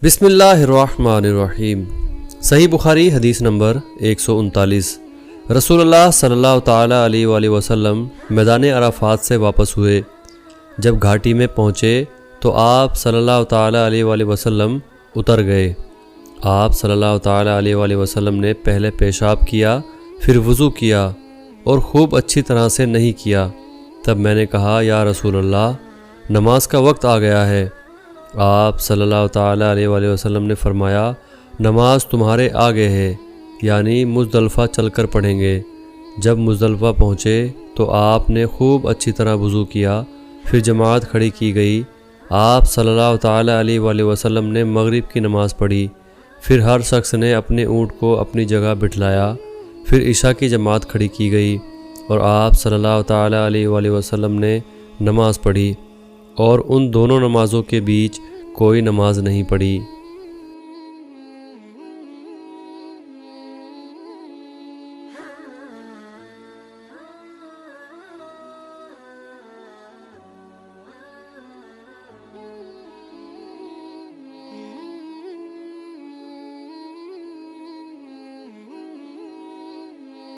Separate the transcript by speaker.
Speaker 1: بسم اللہ الرحمن الرحیم۔ صحیح بخاری حدیث نمبر 139۔ رسول اللہ صلی اللہ تعالیٰ علیہ وآلہ وسلم میدان عرفات سے واپس ہوئے۔ جب گھاٹی میں پہنچے تو آپ صلی اللہ تعالیٰ علیہ وآلہ وسلم اتر گئے۔ آپ صلی اللہ تعالیٰ علیہ وآلہ وسلم نے پہلے پیشاب کیا، پھر وضو کیا اور خوب اچھی طرح سے نہیں کیا۔ تب میں نے کہا یا رسول اللہ، نماز کا وقت آ گیا ہے۔ آپ صلی اللہ تعالیٰ علیہ وآلہ وسلم نے فرمایا، نماز تمہارے آگے ہے، یعنی مزدلفہ چل کر پڑھیں گے۔ جب مزدلفہ پہنچے تو آپ نے خوب اچھی طرح وضو کیا، پھر جماعت کھڑی کی گئی۔ آپ صلی اللہ تعالیٰ علیہ وآلہ وسلم نے مغرب کی نماز پڑھی، پھر ہر شخص نے اپنے اونٹ کو اپنی جگہ بٹھلایا، پھر عشاء کی جماعت کھڑی کی گئی اور آپ صلی اللہ تعالیٰ علیہ وآلہ وسلم نے نماز پڑھی، اور ان دونوں نمازوں کے بیچ کوئی نماز نہیں پڑھی۔